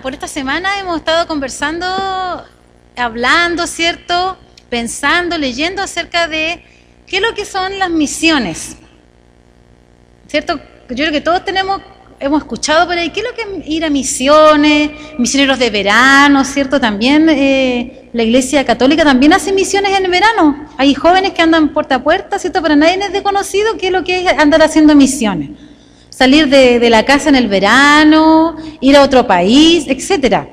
Por esta semana hemos estado conversando, hablando, ¿cierto? Pensando, leyendo acerca de qué es lo que son las misiones, ¿cierto? Yo creo que todos hemos escuchado por ahí, ¿qué es lo que es ir a misiones? Misioneros de verano, ¿cierto? También la Iglesia Católica también hace misiones en verano. Hay jóvenes que andan puerta a puerta, ¿cierto? Para nadie es desconocido qué es lo que es andar haciendo misiones. Salir de la casa en el verano, ir a otro país, etcétera,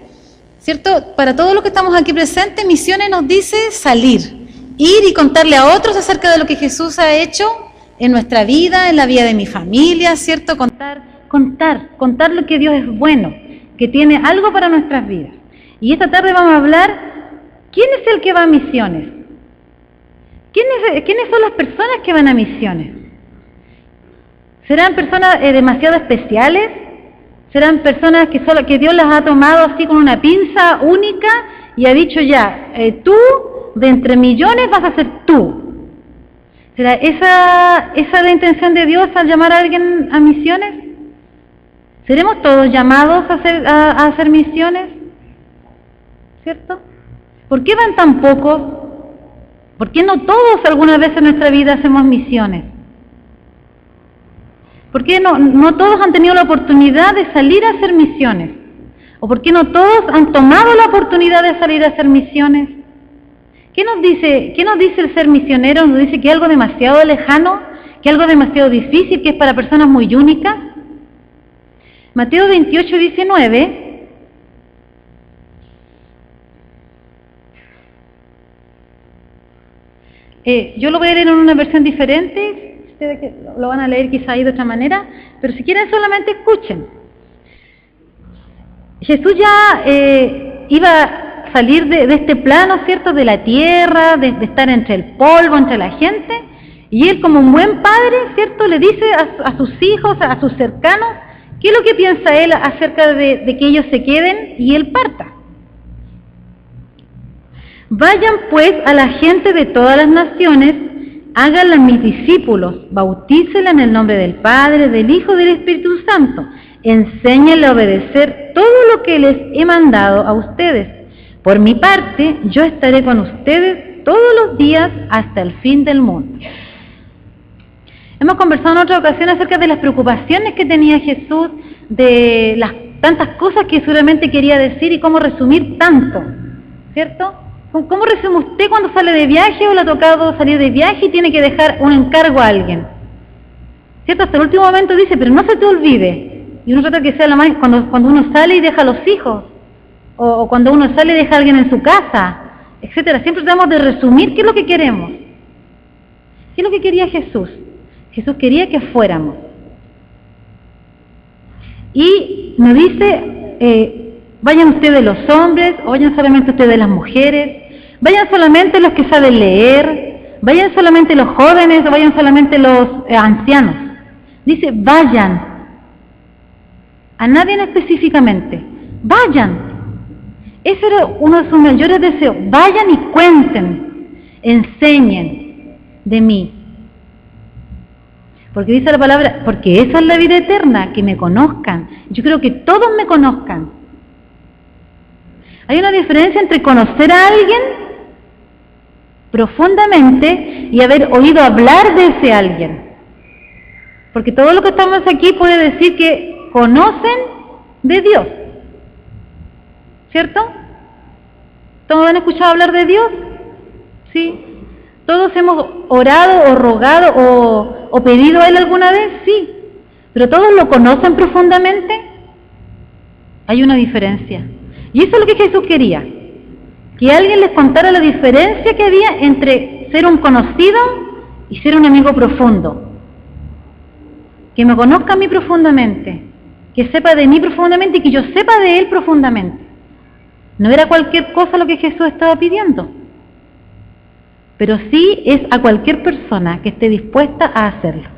¿cierto? Para todos los que estamos aquí presentes, misiones nos dice salir, ir y contarle a otros acerca de lo que Jesús ha hecho en nuestra vida, en la vida de mi familia, ¿cierto? Contar lo que Dios es bueno, que tiene algo para nuestras vidas. Y esta tarde vamos a hablar, ¿quién es el que va a misiones? ¿Quiénes son las personas que van a misiones? ¿Serán personas demasiado especiales? ¿Serán personas que Dios las ha tomado así con una pinza única y ha dicho ya, tú de entre millones vas a ser tú? ¿Será esa la intención de Dios al llamar a alguien a misiones? ¿Seremos todos llamados a hacer misiones? ¿Cierto? ¿Por qué van tan pocos? ¿Por qué no todos alguna vez en nuestra vida hacemos misiones? ¿Por qué no todos han tenido la oportunidad de salir a hacer misiones? ¿O por qué no todos han tomado la oportunidad de salir a hacer misiones? ¿Qué nos dice el ser misionero? ¿Nos dice que es algo demasiado lejano? ¿Que es algo demasiado difícil? ¿Que es para personas muy únicas? Mateo 28, 19... yo lo voy a leer en una versión diferente. Que lo van a leer quizá ahí de otra manera, pero si quieren solamente escuchen. Jesús ya iba a salir de este plano, ¿cierto?, de la tierra, de estar entre el polvo, entre la gente, y él como un buen padre, ¿cierto?, le dice a sus hijos, a sus cercanos, qué es lo que piensa él acerca de que ellos se queden y él parta. Vayan pues a la gente de todas las naciones, háganla mis discípulos, bautícenla en el nombre del Padre, del Hijo y del Espíritu Santo. Enséñenle a obedecer todo lo que les he mandado a ustedes. Por mi parte, yo estaré con ustedes todos los días hasta el fin del mundo. Hemos conversado en otra ocasión acerca de las preocupaciones que tenía Jesús, de las tantas cosas que seguramente quería decir y cómo resumir tanto, ¿cierto? ¿Cómo resume usted cuando sale de viaje o le ha tocado salir de viaje y tiene que dejar un encargo a alguien? ¿Cierto? Hasta el último momento dice, pero no se te olvide. Y uno trata que sea cuando uno sale y deja a los hijos, o cuando uno sale y deja a alguien en su casa, etcétera. Siempre tratamos de resumir qué es lo que queremos. ¿Qué es lo que quería Jesús? Jesús quería que fuéramos. Y nos dice, vayan ustedes los hombres, o vayan solamente ustedes las mujeres, vayan solamente los que saben leer, vayan solamente los jóvenes, o vayan solamente los ancianos. Dice, vayan. A nadie específicamente. Vayan. Ese era uno de sus mayores deseos. Vayan y cuenten, enseñen de mí. Porque dice la palabra, porque esa es la vida eterna, que me conozcan. Yo creo que todos me conozcan. Hay una diferencia entre conocer a alguien profundamente y haber oído hablar de ese alguien. Porque todos los que estamos aquí puede decir que conocen de Dios. ¿Cierto? ¿Todos han escuchado hablar de Dios? Sí. ¿Todos hemos orado o rogado o pedido a Él alguna vez? Sí. ¿Pero todos lo conocen profundamente? Hay una diferencia. Y eso es lo que Jesús quería, que alguien les contara la diferencia que había entre ser un conocido y ser un amigo profundo. Que me conozca a mí profundamente, que sepa de mí profundamente y que yo sepa de Él profundamente. No era cualquier cosa lo que Jesús estaba pidiendo, pero sí es a cualquier persona que esté dispuesta a hacerlo.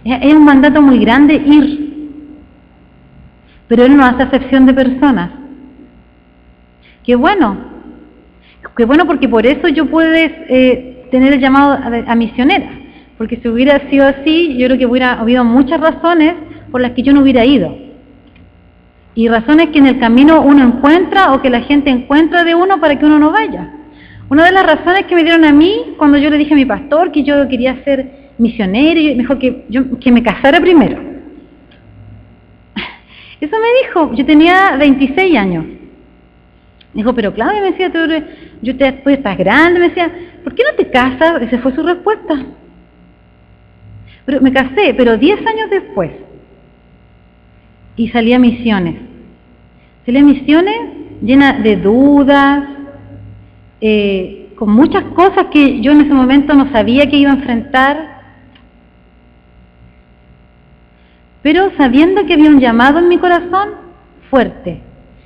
Es un mandato muy grande ir. Pero Él no hace acepción de personas. Qué bueno porque por eso yo pude tener el llamado a misionera, porque si hubiera sido así, yo creo que hubiera habido muchas razones por las que yo no hubiera ido. y razones que en el camino uno encuentra o que la gente encuentra de uno para que uno no vaya. Una de las razones que me dieron a mí cuando yo le dije a mi pastor que yo quería ser misionero, y me dijo que me casara primero. Eso me dijo, yo tenía 26 años. Me dijo, pero Claudia, me decía, tú estás grande, me decía, ¿por qué no te casas? Esa fue su respuesta. Pero me casé, pero 10 años después. Y salí a misiones. Salí a misiones llena de dudas, con muchas cosas que yo en ese momento no sabía que iba a enfrentar, pero sabiendo que había un llamado en mi corazón fuerte,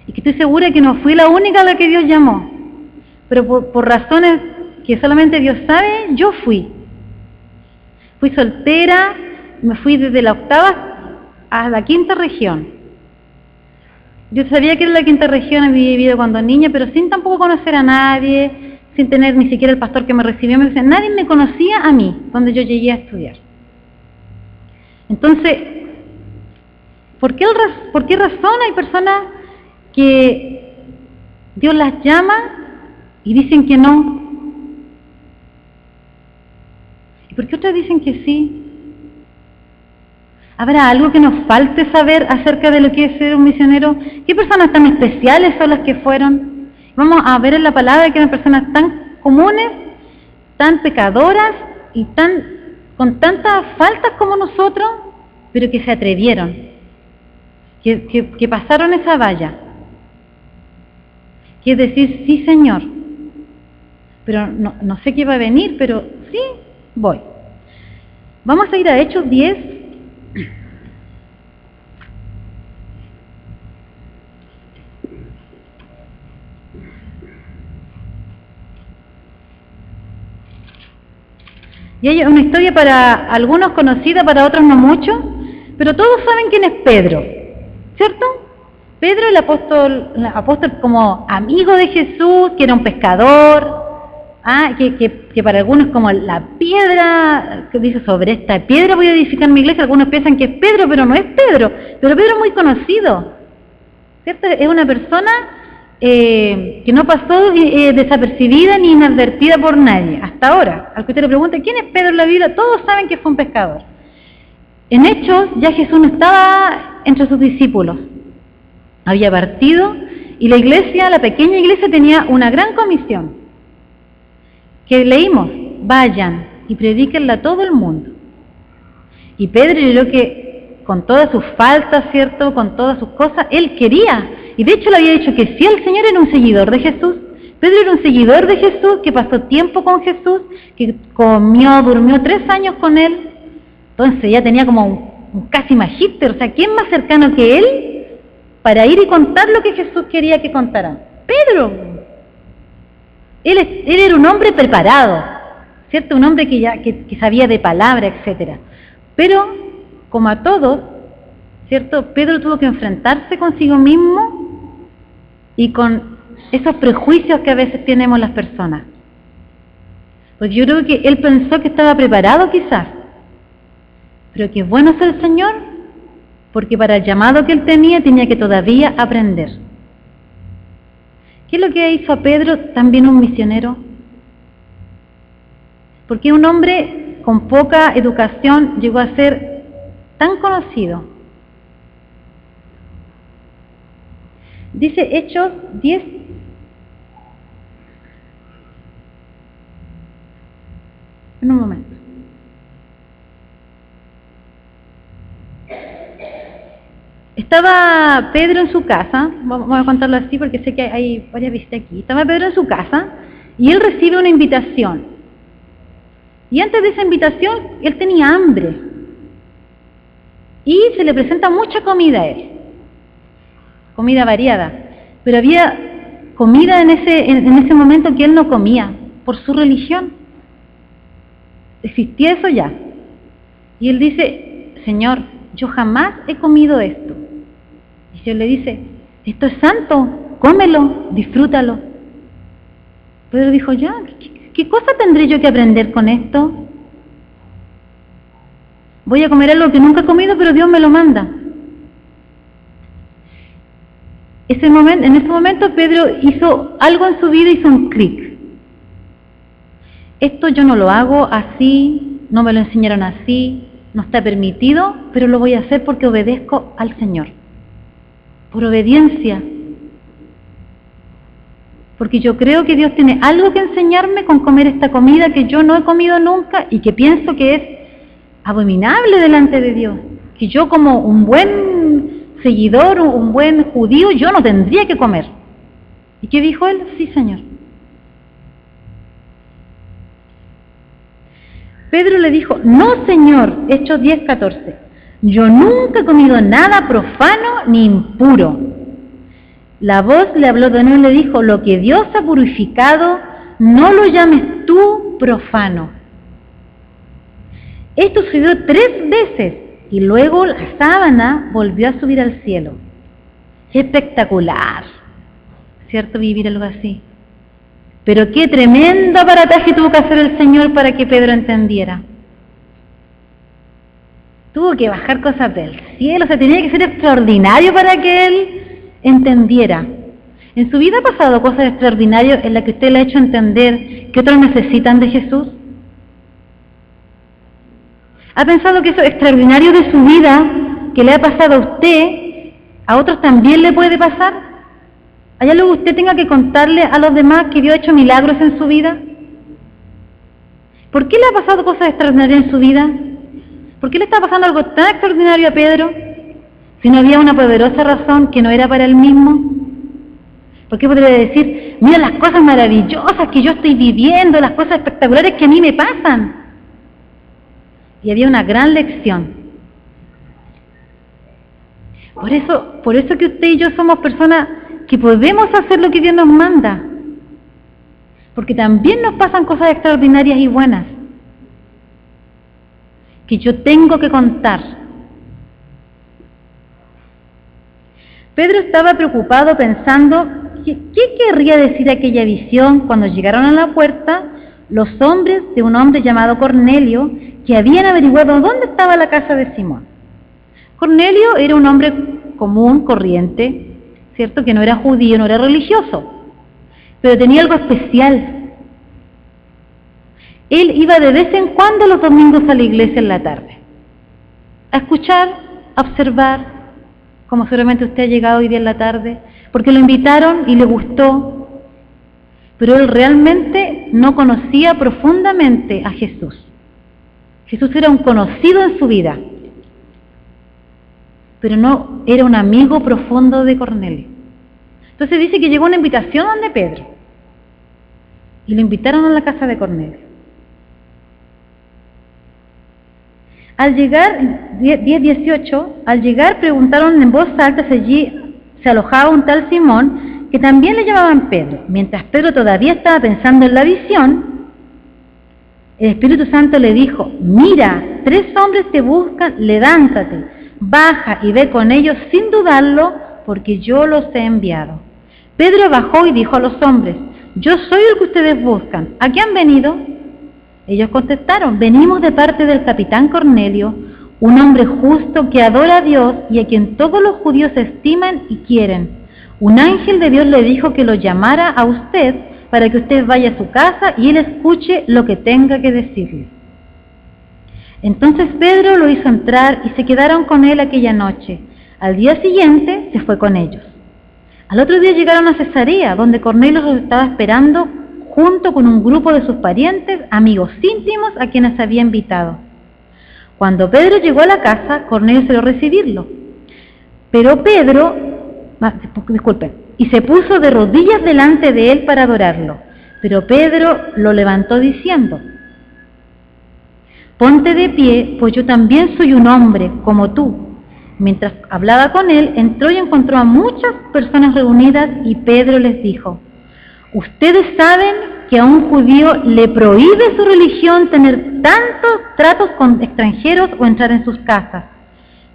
y que estoy segura que no fui la única a la que Dios llamó, pero por razones que solamente Dios sabe, yo fui soltera, me fui desde la 8ª a la 5ª región. Yo sabía que era la 5ª región, había vivido cuando niña, pero sin tampoco conocer a nadie, sin tener ni siquiera el pastor que me recibió, nadie me conocía a mí, cuando yo llegué a estudiar. Entonces, ¿por qué razón hay personas que Dios las llama y dicen que no? ¿Y por qué otras dicen que sí? ¿Habrá algo que nos falte saber acerca de lo que es ser un misionero? ¿Qué personas tan especiales son las que fueron? Vamos a ver en la palabra que eran personas tan comunes, tan pecadoras y con tantas faltas como nosotros, pero que se atrevieron, que pasaron esa valla. Que es decir, sí Señor, pero no sé qué va a venir, pero sí, voy. Vamos a ir a Hechos 10. Y hay una historia para algunos conocida, para otros no mucho, pero todos saben quién es Pedro, ¿cierto? Pedro, el apóstol como amigo de Jesús, que era un pescador, que para algunos como la piedra, que dice, sobre esta piedra voy a edificar mi iglesia. Algunos piensan que es Pedro, pero no es Pedro, pero Pedro es muy conocido, ¿cierto? Es una persona que no pasó desapercibida ni inadvertida por nadie, hasta ahora. Al que usted le pregunte, ¿quién es Pedro en la Biblia? Todos saben que fue un pescador. En Hechos, ya Jesús no estaba entre sus discípulos, había partido, y la iglesia, la pequeña iglesia, tenía una gran comisión, que leímos, vayan y predíquenla a todo el mundo. Y Pedro, yo creo que con todas sus faltas, ¿cierto?, con todas sus cosas, él quería, y de hecho le había dicho que sí, el Señor era un seguidor de Jesús. Pedro era un seguidor de Jesús, que pasó tiempo con Jesús, que comió, durmió 3 años con él. Entonces ya tenía como un casi magíster, o sea, ¿quién más cercano que él para ir y contar lo que Jesús quería que contaran? Pedro. Él era un hombre preparado, ¿cierto? Un hombre que sabía de palabra, etcétera. Pero, como a todos, ¿cierto? Pedro tuvo que enfrentarse consigo mismo y con esos prejuicios que a veces tenemos las personas. Porque yo creo que él pensó que estaba preparado quizás, pero que bueno es el Señor, porque para el llamado que él tenía que todavía aprender. ¿Qué es lo que hizo a Pedro también un misionero? Porque un hombre con poca educación llegó a ser tan conocido. Dice Hechos 10. En un momento. Estaba Pedro en su casa, vamos a contarlo así porque sé que hay varias visitas aquí. Estaba Pedro en su casa y él recibe una invitación. Y antes de esa invitación, él tenía hambre. Y se le presenta mucha comida a él. Comida variada. Pero había comida en ese momento que él no comía, por su religión. Existía eso ya. Y él dice, Señor, yo jamás he comido esto. Y Dios le dice, esto es santo, cómelo, disfrútalo. Pedro dijo, ya, ¿qué cosa tendré yo que aprender con esto? Voy a comer algo que nunca he comido, pero Dios me lo manda. En ese momento Pedro hizo algo en su vida, hizo un clic. Esto yo no lo hago así, no me lo enseñaron así, no está permitido, pero lo voy a hacer porque obedezco al Señor. Por obediencia. Porque yo creo que Dios tiene algo que enseñarme con comer esta comida que yo no he comido nunca y que pienso que es abominable delante de Dios. Que yo, como un buen seguidor, un buen judío, yo no tendría que comer. ¿Y qué dijo él? Sí, Señor. Pedro le dijo, no, Señor, Hechos 10:14, yo nunca he comido nada profano ni impuro. La voz le habló de nuevo y le dijo, lo que Dios ha purificado, no lo llames tú profano. Esto sucedió 3 veces y luego la sábana volvió a subir al cielo. Espectacular, ¿cierto? Vivir algo así. Pero qué tremendo aparataje tuvo que hacer el Señor para que Pedro entendiera. Tuvo que bajar cosas del cielo, o sea, tenía que ser extraordinario para que él entendiera. ¿En su vida ha pasado cosas extraordinarias en las que usted le ha hecho entender que otros necesitan de Jesús? ¿Ha pensado que eso extraordinario de su vida, que le ha pasado a usted, a otros también le puede pasar? ¿Hay algo que usted tenga que contarle a los demás que Dios ha hecho milagros en su vida? ¿Por qué le ha pasado cosas extraordinarias en su vida? ¿Por qué le está pasando algo tan extraordinario a Pedro? Si no había una poderosa razón que no era para él mismo. ¿Por qué podría decir, mira las cosas maravillosas que yo estoy viviendo, las cosas espectaculares que a mí me pasan? Y había una gran lección. Por eso que usted y yo somos personas que podemos hacer lo que Dios nos manda. Porque también nos pasan cosas extraordinarias y buenas que yo tengo que contar. Pedro estaba preocupado pensando, ¿qué querría decir aquella visión cuando llegaron a la puerta los hombres de un hombre llamado Cornelio que habían averiguado dónde estaba la casa de Simón? Cornelio era un hombre común, corriente, ¿cierto? Que no era judío, no era religioso, pero tenía algo especial. Él iba de vez en cuando los domingos a la iglesia en la tarde, a escuchar, a observar, como seguramente usted ha llegado hoy día en la tarde, porque lo invitaron y le gustó, pero él realmente no conocía profundamente a Jesús. Jesús era un conocido en su vida, pero no era un amigo profundo de Cornelio. Entonces dice que llegó una invitación donde Pedro, y lo invitaron a la casa de Cornelio. Al llegar, 10:18, al llegar preguntaron en voz alta si allí se alojaba un tal Simón, que también le llamaban Pedro. Mientras Pedro todavía estaba pensando en la visión, el Espíritu Santo le dijo, mira, 3 hombres te buscan, levántate, baja y ve con ellos sin dudarlo, porque yo los he enviado. Pedro bajó y dijo a los hombres, yo soy el que ustedes buscan, ¿a qué han venido? Ellos contestaron, venimos de parte del capitán Cornelio, un hombre justo que adora a Dios y a quien todos los judíos estiman y quieren. Un ángel de Dios le dijo que lo llamara a usted para que usted vaya a su casa y él escuche lo que tenga que decirle. Entonces Pedro lo hizo entrar y se quedaron con él aquella noche. Al día siguiente se fue con ellos. Al otro día llegaron a Cesarea, donde Cornelio los estaba esperando junto con un grupo de sus parientes, amigos íntimos a quienes había invitado. Cuando Pedro llegó a la casa, Cornelio salió a recibirlo. Pero Pedro, y se puso de rodillas delante de él para adorarlo. Pero Pedro lo levantó diciendo, ponte de pie, pues yo también soy un hombre como tú. Mientras hablaba con él, entró y encontró a muchas personas reunidas y Pedro les dijo, ustedes saben que a un judío le prohíbe su religión tener tantos tratos con extranjeros o entrar en sus casas,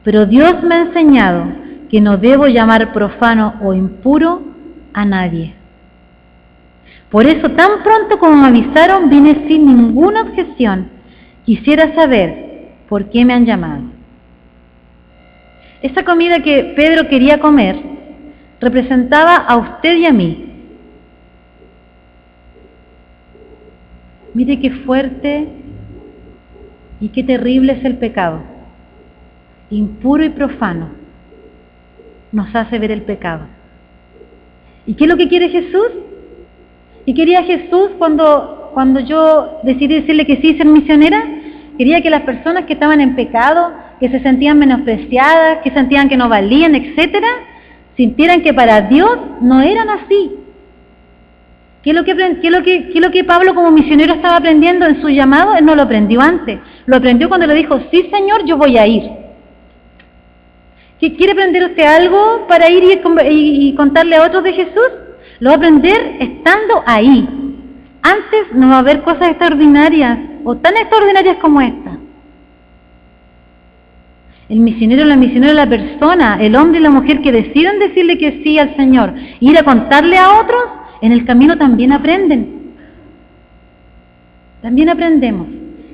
pero Dios me ha enseñado que no debo llamar profano o impuro a nadie. Por eso, tan pronto como me avisaron, vine sin ninguna objeción. Quisiera saber por qué me han llamado. Esa comida que Pedro quería comer representaba a usted y a mí. Mire qué fuerte y qué terrible es el pecado. Impuro y profano nos hace ver el pecado. ¿Y qué es lo que quiere Jesús? ¿Y quería Jesús cuando yo decidí decirle que sí, ser misionera? Quería que las personas que estaban en pecado, que se sentían menospreciadas, que sentían que no valían, etcétera, sintieran que para Dios no eran así. ¿Qué es lo que Pablo como misionero estaba aprendiendo en su llamado? Él no lo aprendió antes, lo aprendió cuando le dijo, sí Señor, yo voy a ir. ¿Quiere aprender usted algo para ir y contarle a otros de Jesús? Lo va a aprender estando ahí. Antes no va a haber cosas extraordinarias o tan extraordinarias como esta. El misionero, la misionera, la persona, el hombre y la mujer que deciden decirle que sí al Señor, ir a contarle a otros, en el camino también aprenden. También aprendemos.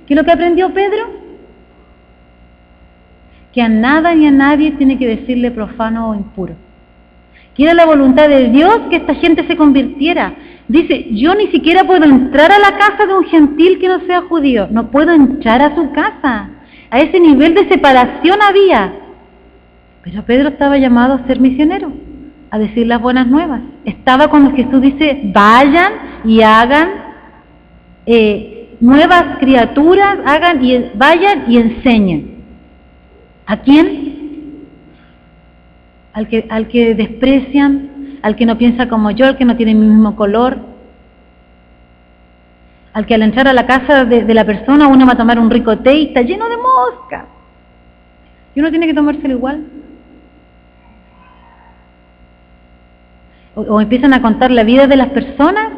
¿Qué es lo que aprendió Pedro? Que a nada ni a nadie tiene que decirle profano o impuro. Que era la voluntad de Dios que esta gente se convirtiera. Dice, yo ni siquiera puedo entrar a la casa de un gentil que no sea judío. No puedo entrar a su casa. A ese nivel de separación había. Pero Pedro estaba llamado a ser misionero, a decir las buenas nuevas. Estaba cuando Jesús dice, vayan y hagan nuevas criaturas, vayan y enseñen. ¿A quién? Al que desprecian, al que no piensa como yo, al que no tiene mi mismo color, al que al entrar a la casa de la persona uno va a tomar un rico té y está lleno de moscas. Y uno tiene que tomárselo igual. O empiezan a contar la vida de las personas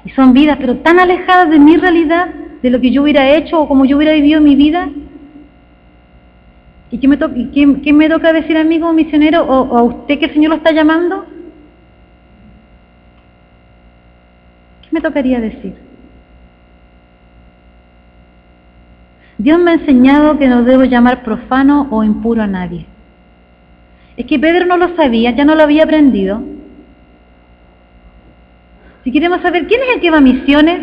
y son vidas pero tan alejadas de mi realidad, de lo que yo hubiera hecho o como yo hubiera vivido mi vida. ¿Y qué me toca decir, amigo misionero, o a usted que el Señor lo está llamando? ¿Qué me tocaría decir? Dios me ha enseñado que no debo llamar profano o impuro a nadie. Es que Pedro no lo sabía, ya no lo había aprendido. Si queremos saber quién es el que va a misiones,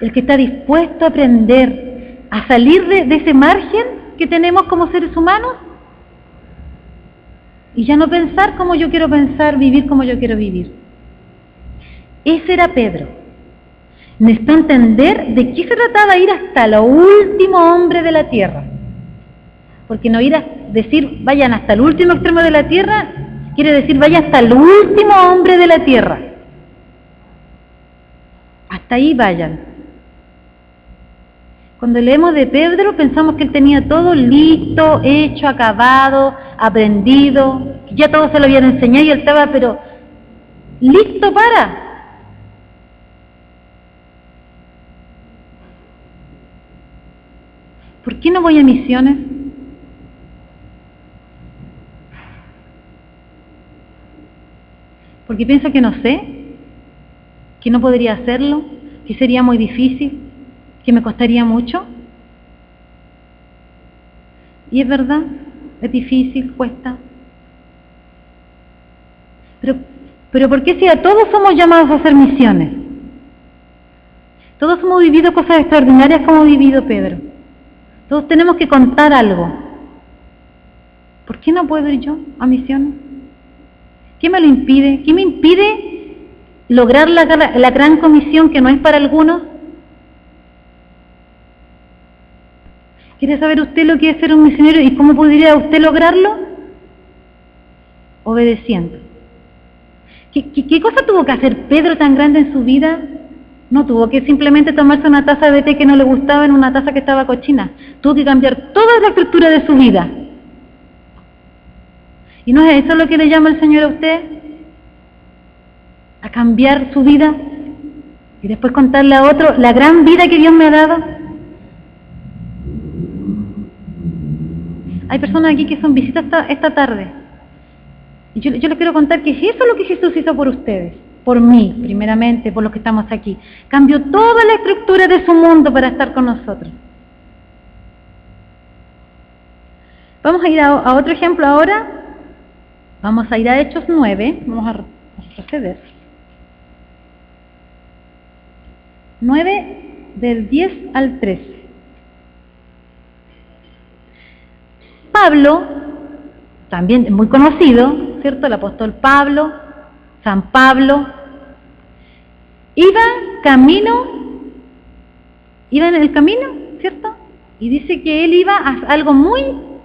el que está dispuesto a aprender, a salir de ese margen que tenemos como seres humanos y ya no pensar como yo quiero pensar, vivir como yo quiero vivir. Ese era Pedro. Necesitó entender de qué se trataba ir hasta el último hombre de la tierra. Porque no ir a decir vayan hasta el último extremo de la tierra, quiere decir vaya hasta el último hombre de la tierra. Hasta ahí vayan. Cuando leemos de Pedro pensamos que él tenía todo listo, hecho, acabado, aprendido, que ya todo se lo habían enseñado y él estaba pero listo para. ¿Por qué no voy a misiones? Porque pienso que no sé, que no podría hacerlo, que sería muy difícil, que me costaría mucho. Y es verdad, es difícil, cuesta. Pero ¿por qué si a todos somos llamados a hacer misiones? Todos hemos vivido cosas extraordinarias como ha vivido Pedro. Todos tenemos que contar algo. ¿Por qué no puedo ir yo a misiones? ¿Qué me lo impide? ¿Qué me impide lograr la gran comisión que no es para algunos? ¿Quiere saber usted lo que es ser un misionero y cómo podría usted lograrlo? Obedeciendo. ¿Qué cosa tuvo que hacer Pedro tan grande en su vida? No tuvo que simplemente tomarse una taza de té que no le gustaba en una taza que estaba cochina. Tuvo que cambiar toda la estructura de su vida. ¿Y no es eso lo que le llama el Señor a usted? A cambiar su vida y después contarle a otro la gran vida que Dios me ha dado. Hay personas aquí que son visitas esta tarde. Y yo les quiero contar que si eso es lo que Jesús hizo por ustedes, por mí, primeramente, por los que estamos aquí, cambió toda la estructura de su mundo para estar con nosotros. Vamos a ir a otro ejemplo ahora. Vamos a ir a Hechos 9, vamos a proceder. 9 del 10 al 13. Pablo, también muy conocido, ¿cierto? El apóstol Pablo, San Pablo, iba en el camino, ¿cierto? Y dice que él iba a algo muy,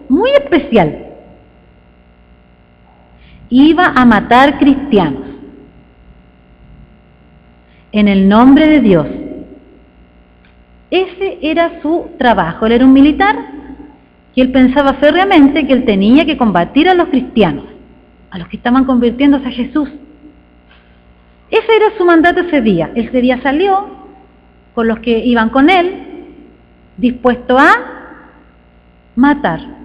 muy especial. Iba a matar cristianos en el nombre de Dios. Ese era su trabajo. Él era un militar y él pensaba férreamente que él tenía que combatir a los cristianos, a los que estaban convirtiéndose a Jesús. Ese era su mandato ese día. Ese día salió con los que iban con él, dispuesto a matar.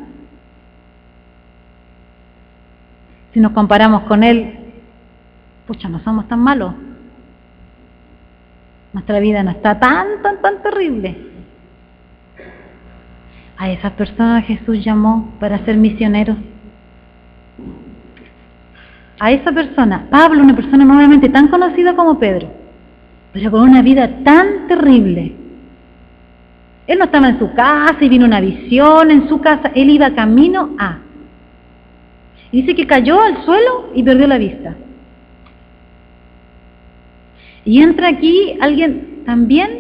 Si nos comparamos con él, pucha, no somos tan malos. Nuestra vida no está tan terrible. A esas personas Jesús llamó para ser misioneros. A esa persona, Pablo, una persona nuevamente tan conocida como Pedro, pero con una vida tan terrible. Él no estaba en su casa y vino una visión en su casa, él iba camino a. Y dice que cayó al suelo y perdió la vista. Y entra aquí alguien también,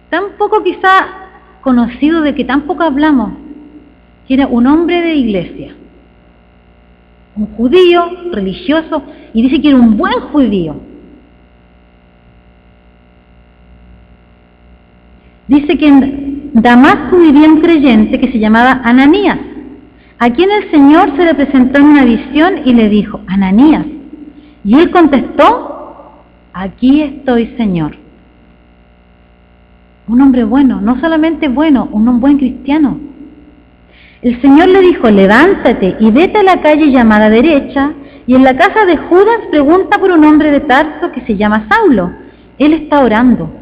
tan poco quizá conocido, de que tan poco hablamos, que era un hombre de iglesia, un judío religioso, y dice que era un buen judío. Dice que en Damasco vivía un creyente que se llamaba Ananías, a quien el Señor se le presentó en una visión y le dijo: Ananías. Y él contestó: aquí estoy, Señor. Un hombre bueno, no solamente bueno, un buen cristiano. El Señor le dijo: levántate y vete a la calle llamada derecha, y en la casa de Judas pregunta por un hombre de Tarso que se llama Saulo. Él está orando.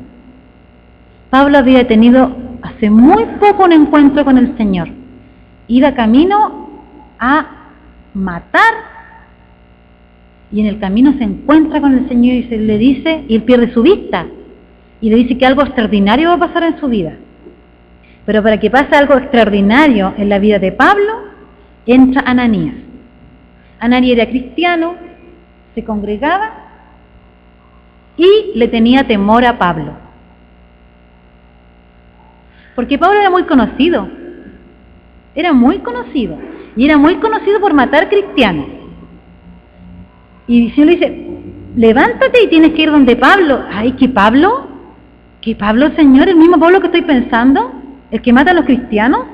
Pablo había tenido hace muy poco un encuentro con el Señor. Iba camino a matar, y en el camino se encuentra con el Señor y se le dice, y él pierde su vista, y le dice que algo extraordinario va a pasar en su vida. Pero para que pase algo extraordinario en la vida de Pablo, entra Ananías. Ananías era cristiano, se congregaba y le tenía temor a Pablo. Porque Pablo era muy conocido, y era muy conocido por matar cristianos. Y el Señor le dice: levántate y tienes que ir donde Pablo. Ay, ¿qué Pablo? ¿Qué Pablo, Señor? ¿El mismo Pablo que estoy pensando? ¿El que mata a los cristianos?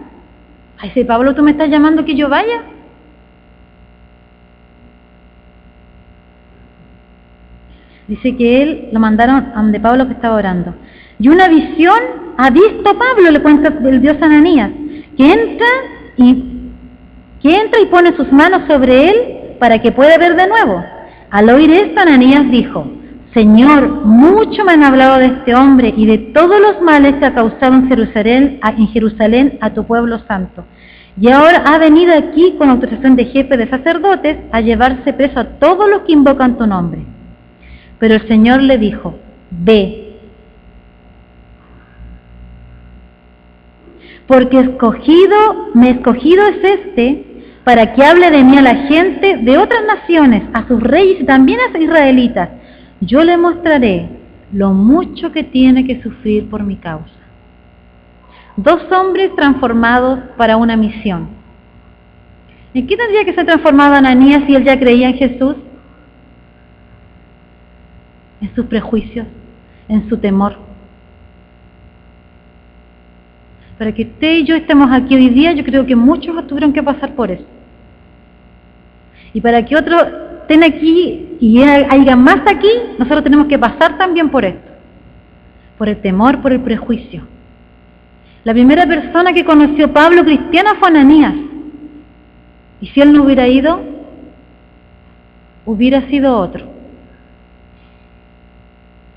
Ay, ese Pablo, ¿tú me estás llamando que yo vaya? Dice que él lo mandaron a donde Pablo que estaba orando. Y una visión ha visto Pablo, le cuenta el Dios Ananías, que entra y pone sus manos sobre él para que pueda ver de nuevo. Al oír esto, Ananías dijo: Señor, mucho me han hablado de este hombre y de todos los males que ha causado en Jerusalén a tu pueblo santo. Y ahora ha venido aquí con autorización de jefe de sacerdotes a llevarse preso a todos los que invocan tu nombre. Pero el Señor le dijo: ve, porque mi escogido es este, para que hable de mí a la gente de otras naciones, a sus reyes y también a sus israelitas. Yo le mostraré lo mucho que tiene que sufrir por mi causa. Dos hombres transformados para una misión. ¿En qué tendría que ser transformado Ananías si él ya creía en Jesús? En sus prejuicios, en su temor. Para que usted y yo estemos aquí hoy día, yo creo que muchos tuvieron que pasar por eso. Y para que otros estén aquí y haya más aquí, nosotros tenemos que pasar también por esto. Por el temor, por el prejuicio. La primera persona que conoció Pablo cristiana fue Ananías. Y si él no hubiera ido, hubiera sido otro.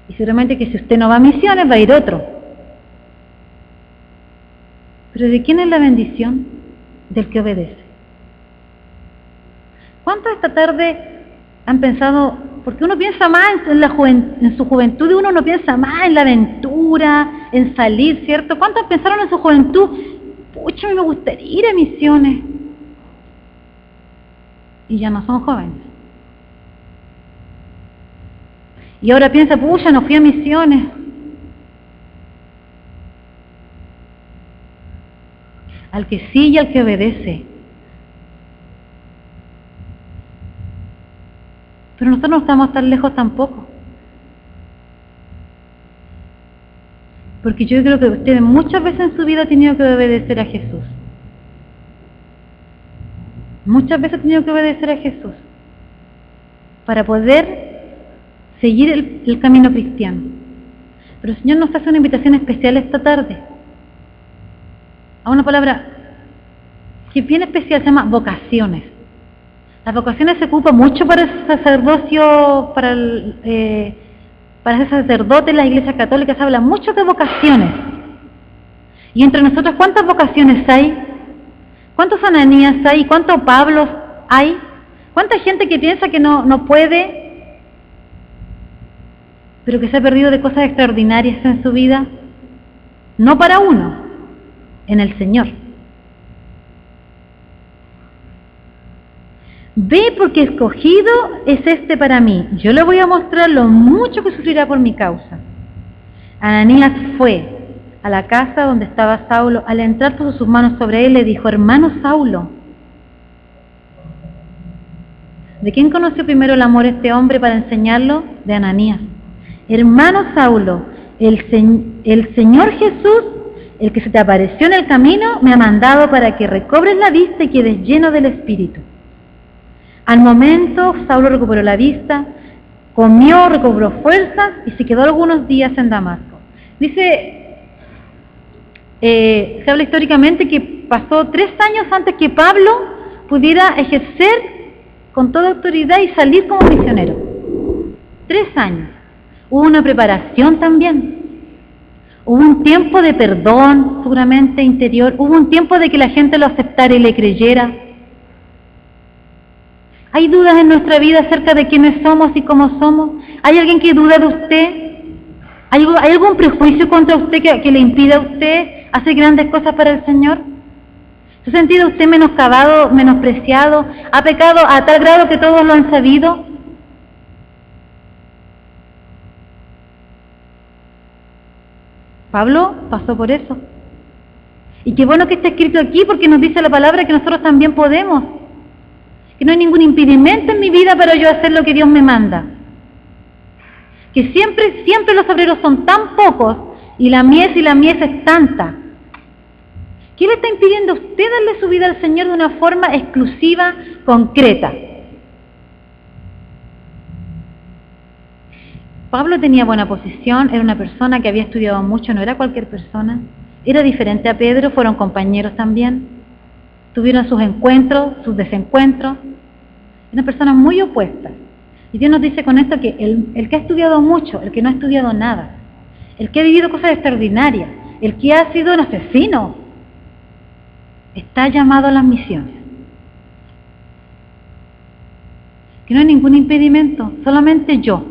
Y seguramente que si usted no va a misiones, va a ir otro. Pero ¿de quién es la bendición? Del que obedece. ¿Cuántos esta tarde han pensado, porque uno piensa más en su juventud, uno no piensa más en la aventura, en salir, ¿cierto? ¿Cuántos pensaron en su juventud? Pucha, a mí me gustaría ir a misiones. Y ya no son jóvenes. Y ahora piensa, pucha, no fui a misiones. Al que sí y al que obedece. Pero nosotros no estamos tan lejos tampoco. Porque yo creo que usted muchas veces en su vida ha tenido que obedecer a Jesús. Muchas veces ha tenido que obedecer a Jesús para poder seguir el camino cristiano. Pero el Señor nos hace una invitación especial esta tarde a una palabra que es bien especial, se llama vocaciones. Las vocaciones se ocupan mucho para el sacerdocio, para ser sacerdote en las iglesias católicas, se habla mucho de vocaciones. Y entre nosotros, ¿cuántas vocaciones hay? ¿Cuántos Ananías hay? ¿Cuántos Pablos hay? ¿Cuánta gente que piensa que no puede, pero que se ha perdido de cosas extraordinarias en su vida? No para uno, en el Señor. Ve, porque escogido es este para mí. Yo le voy a mostrar lo mucho que sufrirá por mi causa. Ananías fue a la casa donde estaba Saulo. Al entrar puso sus manos sobre él, le dijo: hermano Saulo, ¿de quién conoció primero el amor este hombre para enseñarlo? De Ananías. Hermano Saulo, el Señor Jesús, el que se te apareció en el camino, me ha mandado para que recobres la vista y quedes lleno del Espíritu. Al momento, Saulo recuperó la vista, comió, recobró fuerzas y se quedó algunos días en Damasco. Dice, se habla históricamente que pasó 3 años antes que Pablo pudiera ejercer con toda autoridad y salir como misionero. 3 años. Hubo una preparación también. Hubo un tiempo de perdón, seguramente interior. Hubo un tiempo de que la gente lo aceptara y le creyera. ¿Hay dudas en nuestra vida acerca de quiénes somos y cómo somos? ¿Hay alguien que duda de usted? ¿Hay algún prejuicio contra usted que le impida a usted hacer grandes cosas para el Señor? ¿Se ha sentido usted menoscabado, menospreciado? ¿Ha pecado a tal grado que todos lo han sabido? Pablo pasó por eso. Y qué bueno que esté escrito aquí, porque nos dice la palabra que nosotros también podemos. Que no hay ningún impedimento en mi vida para yo hacer lo que Dios me manda. Que siempre los obreros son tan pocos y la mies es tanta. ¿Qué le está impidiendo a usted darle su vida al Señor de una forma exclusiva, concreta? Pablo tenía buena posición, era una persona que había estudiado mucho, no era cualquier persona. Era diferente a Pedro, fueron compañeros también. Tuvieron sus encuentros, sus desencuentros. Una persona muy opuesta. Y Dios nos dice con esto que el que ha estudiado mucho, el que no ha estudiado nada, el que ha vivido cosas extraordinarias, el que ha sido un asesino, está llamado a las misiones. Que no hay ningún impedimento, solamente yo.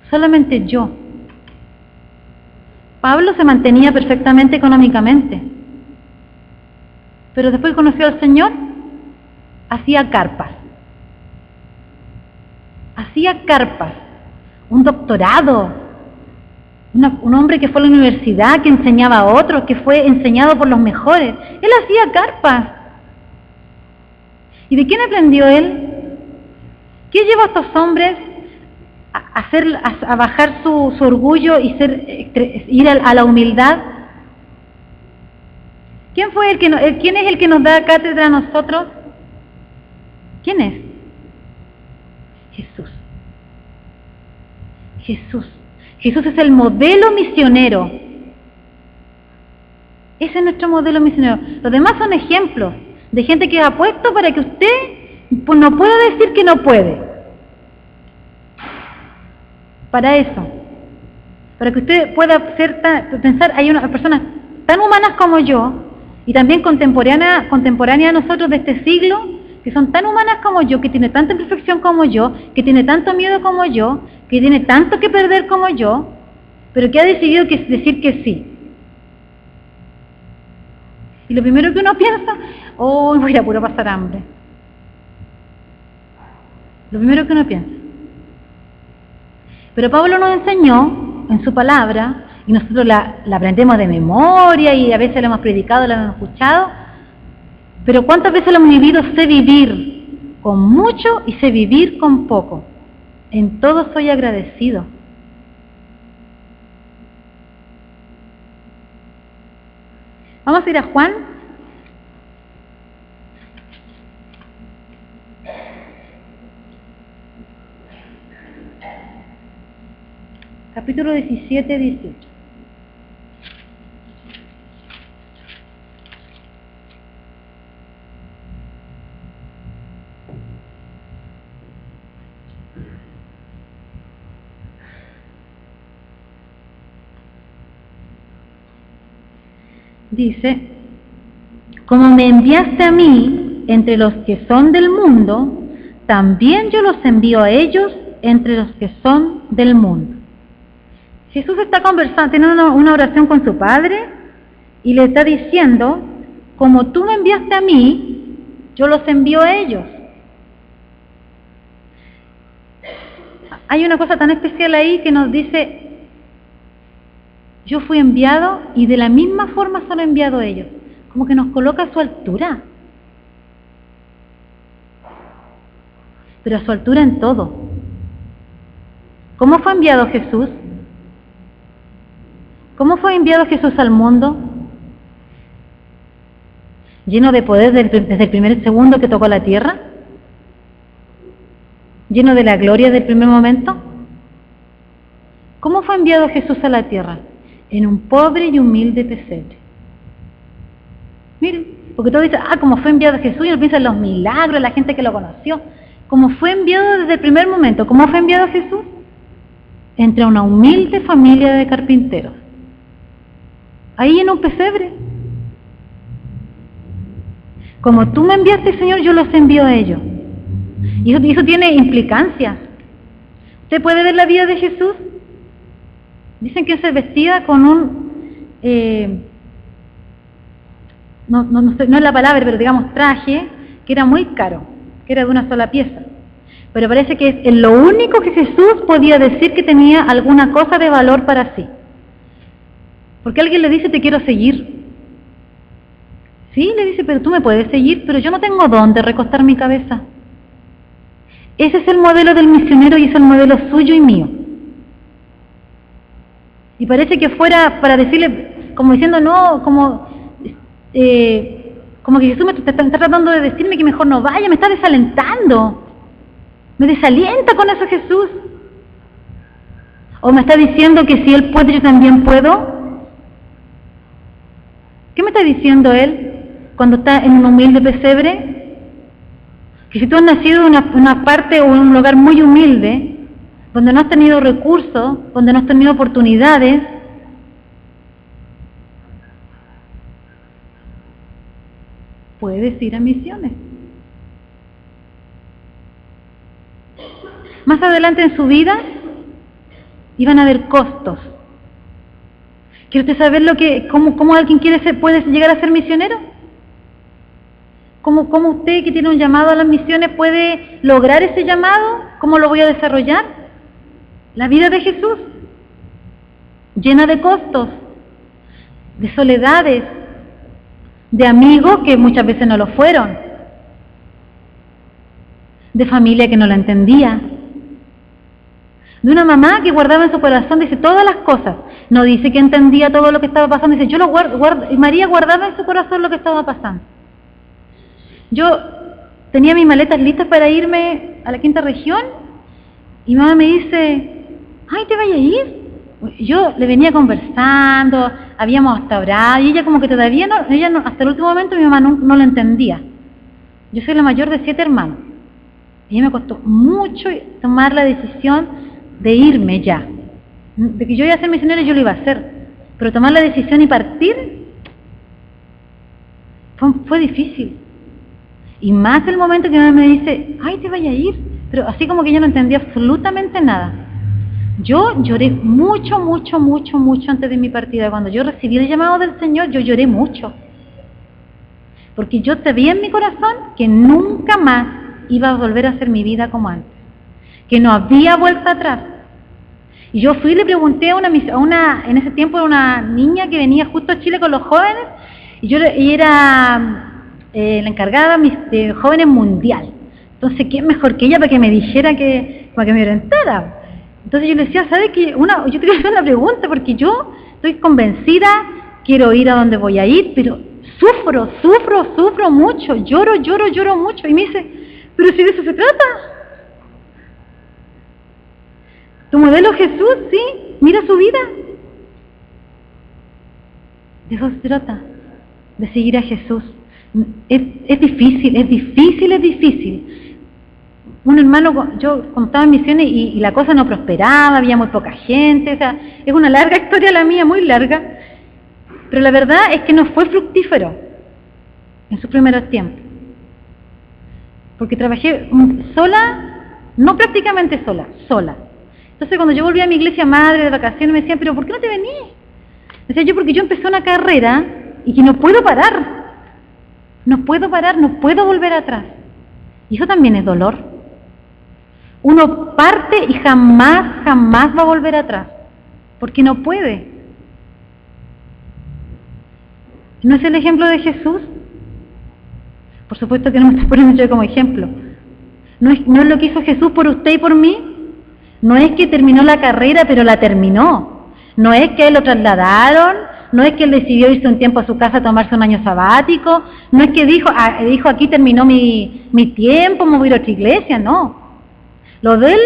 Solamente yo. Pablo se mantenía perfectamente económicamente. Pero después conoció al Señor, hacía carpas. Hacía carpas. Un doctorado. Un hombre que fue a la universidad, que enseñaba a otros, que fue enseñado por los mejores. Él hacía carpas. ¿Y de quién aprendió él? ¿Qué llevó a estos hombres a bajar su orgullo y ir a la humildad? ¿Quién es el que nos da cátedra a nosotros? ¿Quién es? Jesús. Jesús. Jesús es el modelo misionero. Ese es nuestro modelo misionero. Los demás son ejemplos de gente que ha puesto para que usted no pueda decir que no puede. Para eso. Para que usted pueda pensar, hay unas personas tan humanas como yo, y también contemporánea a nosotros de este siglo, que son tan humanas como yo, que tiene tanta imperfección como yo, que tiene tanto miedo como yo, que tiene tanto que perder como yo, pero que ha decidido decir que sí. Y lo primero que uno piensa, oh, voy a ir a puro pasar hambre. Lo primero que uno piensa. Pero Pablo nos enseñó en su palabra, y nosotros la aprendemos de memoria, y a veces la hemos predicado, la hemos escuchado, pero ¿cuántas veces lo hemos vivido? Sé vivir con mucho y sé vivir con poco. En todo soy agradecido. Vamos a ir a Juan. Capítulo 17, 18. Dice, como me enviaste a mí entre los que son del mundo, también yo los envío a ellos entre los que son del mundo. Jesús está conversando, tiene una oración con su Padre y le está diciendo, como tú me enviaste a mí, yo los envío a ellos. Hay una cosa tan especial ahí que nos dice, yo fui enviado y de la misma forma son enviados ellos. Como que nos coloca a su altura. Pero a su altura en todo. ¿Cómo fue enviado Jesús? ¿Cómo fue enviado Jesús al mundo? ¿Lleno de poder desde el primer segundo que tocó la tierra? ¿Lleno de la gloria del primer momento? ¿Cómo fue enviado Jesús a la tierra? En un pobre y humilde pesebre. Miren, porque todos dicen, como fue enviado Jesús, y uno piensa en los milagros, en la gente que lo conoció. ¿Cómo fue enviado desde el primer momento? ¿Cómo fue enviado Jesús? Entre una humilde familia de carpinteros. Ahí en un pesebre. Como tú me enviaste, Señor, yo los envío a ellos. Y eso tiene implicancias. ¿Usted puede ver la vida de Jesús? Dicen que se vestía con un, no es la palabra, pero digamos traje, que era muy caro, que era de una sola pieza. Pero parece que es lo único que Jesús podía decir que tenía alguna cosa de valor para sí. Porque alguien le dice, te quiero seguir. Sí, le dice, pero tú me puedes seguir, pero yo no tengo dónde recostar mi cabeza. Ese es el modelo del misionero y es el modelo suyo y mío. Y parece que fuera para decirle, como diciendo, no, como que Jesús me está tratando de decirme que mejor no vaya, me está desalentando. Me desalienta con eso Jesús. O me está diciendo que si Él puede, yo también puedo. ¿Qué me está diciendo Él cuando está en un humilde pesebre? Que si tú has nacido en una parte o en un lugar muy humilde, donde no has tenido recursos, donde no has tenido oportunidades, puedes ir a misiones. Más adelante en su vida iban a haber costos. ¿Quiere usted saber cómo alguien puede llegar a ser misionero? ¿Cómo usted que tiene un llamado a las misiones puede lograr ese llamado? ¿Cómo lo voy a desarrollar? La vida de Jesús, llena de costos, de soledades, de amigos que muchas veces no lo fueron, de familia que no la entendía, de una mamá que guardaba en su corazón, dice, todas las cosas. No dice que entendía todo lo que estaba pasando, dice, yo lo guardo, y María guardaba en su corazón lo que estaba pasando. Yo tenía mis maletas listas para irme a la quinta región, y mamá me dice, ay, ¿te vayas a ir? Yo le venía conversando, habíamos hasta orado, y ella como que todavía no, hasta el último momento mi mamá no lo entendía. Yo soy la mayor de 7 hermanos, y a mí me costó mucho tomar la decisión de irme ya. De que yo iba a ser misionera, yo lo iba a hacer, pero tomar la decisión y partir fue difícil. Y más el momento que mi mamá me dice, ay, te vaya a ir, pero así como que yo no entendía absolutamente nada. Yo lloré mucho antes de mi partida. Cuando yo recibí el llamado del Señor, yo lloré mucho. Porque yo sabía en mi corazón que nunca más iba a volver a hacer mi vida como antes. Que no había vuelta atrás. Y yo fui y le pregunté en ese tiempo, a una niña que venía justo a Chile con los jóvenes, y era la encargada de jóvenes mundial. Entonces, ¿quién mejor que ella para que me dijera para que me orientara? Entonces yo le decía, ¿sabes qué? Yo quería hacer una pregunta porque yo estoy convencida, quiero ir a donde voy a ir, pero sufro mucho, lloro mucho. Y me dice, pero si de eso se trata. Tu modelo Jesús, sí, mira su vida. De eso se trata, de seguir a Jesús. Es difícil. Un hermano, yo contaba en misiones y la cosa no prosperaba, había muy poca gente, o sea, es una larga historia la mía, muy larga, pero la verdad es que no fue fructífero en sus primeros tiempos, porque trabajé sola, no prácticamente sola. Entonces cuando yo volví a mi iglesia madre de vacaciones me decían, pero ¿por qué no te venís? Decía yo, porque yo empecé una carrera y que no puedo parar, no puedo volver atrás, y eso también es dolor. Uno parte y jamás va a volver atrás, porque no puede. ¿No es el ejemplo de Jesús? Por supuesto que no me estoy poniendo yo como ejemplo. ¿No es lo que hizo Jesús por usted y por mí? No es que terminó la carrera, pero la terminó. No es que él lo trasladaron, no es que él decidió irse un tiempo a su casa a tomarse un año sabático, no es que dijo aquí terminó mi tiempo, me voy a ir a otra iglesia, no. Lo de él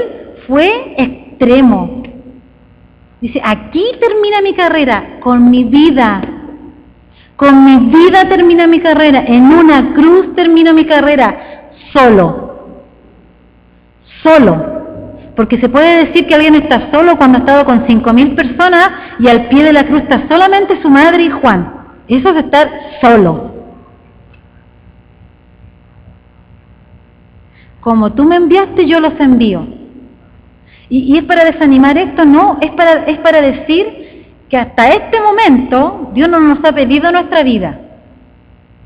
fue extremo. Dice, aquí termina mi carrera, con mi vida termina mi carrera, en una cruz termina mi carrera, solo. Porque se puede decir que alguien está solo cuando ha estado con 5.000 personas y al pie de la cruz está solamente su madre y Juan. Eso es estar solo. Como tú me enviaste, yo los envío. Y es para desanimar esto, no, es para decir que hasta este momento Dios no nos ha pedido nuestra vida.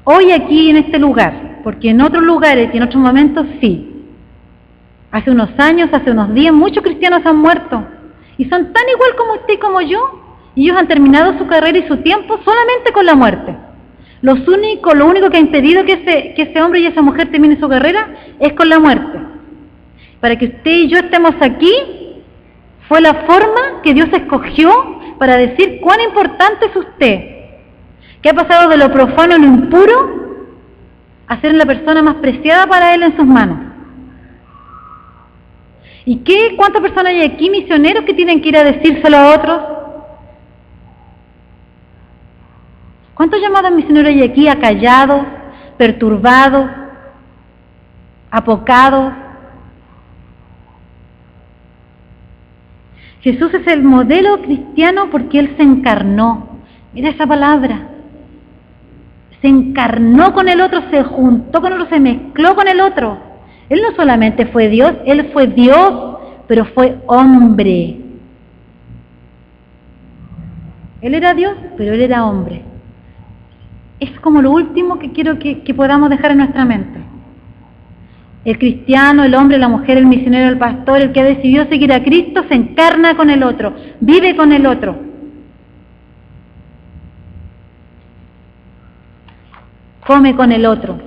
Hoy aquí en este lugar, porque en otros lugares y en otros momentos sí. Hace unos años, hace unos días, muchos cristianos han muerto. Y son tan igual como usted y como yo. Y ellos han terminado su carrera y su tiempo solamente con la muerte. Lo único que ha impedido que ese hombre y esa mujer terminen su carrera es con la muerte. Para que usted y yo estemos aquí, fue la forma que Dios escogió para decir cuán importante es usted, que ha pasado de lo profano a lo impuro a ser la persona más preciada para Él en sus manos. ¿Y cuántas personas hay aquí, misioneros, que tienen que ir a decírselo a otros? ¿Cuántos llamados misioneros hay aquí acallados, perturbados, apocados? Jesús es el modelo cristiano porque Él se encarnó. Mira esa palabra. Se encarnó con el otro, se juntó con el otro, se mezcló con el otro. Él no solamente fue Dios, Él fue Dios, pero fue hombre. Él era Dios, pero Él era hombre. Es como lo último que quiero que podamos dejar en nuestra mente. El cristiano, el hombre, la mujer, el misionero, el pastor, el que decidió seguir a Cristo, se encarna con el otro, vive con el otro. Come con el otro,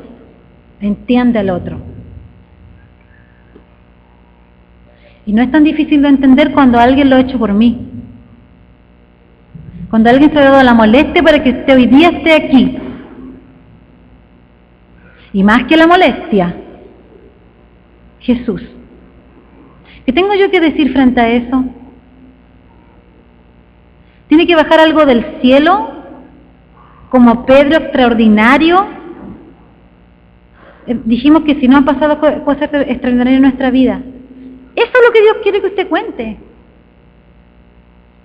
entiende al otro. Y no es tan difícil de entender cuando alguien lo ha hecho por mí. Cuando alguien se ha dado la molestia para que usted hoy día esté aquí. Y más que la molestia, Jesús. ¿Qué tengo yo que decir frente a eso? ¿Tiene que bajar algo del cielo? Como Pedro extraordinario. Dijimos que si no han pasado cosas extraordinarias en nuestra vida. Eso es lo que Dios quiere que usted cuente.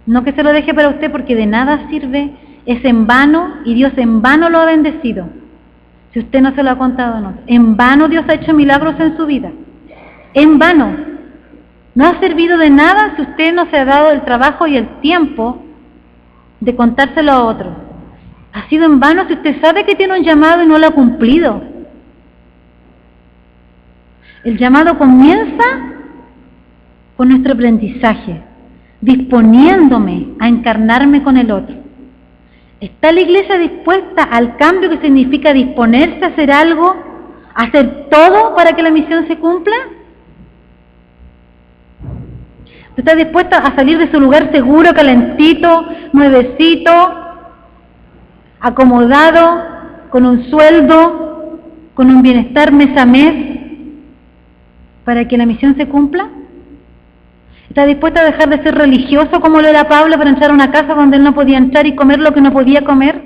No que se lo deje para usted porque de nada sirve, es en vano y Dios en vano lo ha bendecido. si usted no se lo ha contado, no. En vano Dios ha hecho milagros en su vida. En vano. No ha servido de nada si usted no se ha dado el trabajo y el tiempo de contárselo a otros. Ha sido en vano si usted sabe que tiene un llamado y no lo ha cumplido. El llamado comienza con nuestro aprendizaje, disponiéndome a encarnarme con el otro. ¿Está la iglesia dispuesta al cambio que significa disponerse a hacer algo, a hacer todo para que la misión se cumpla? ¿Usted está dispuesta a salir de su lugar seguro, calentito, nuevecito, acomodado, con un sueldo, con un bienestar mes a mes, para que la misión se cumpla? ¿Está dispuesta a dejar de ser religioso como lo era Pablo para entrar a una casa donde él no podía entrar y comer lo que no podía comer?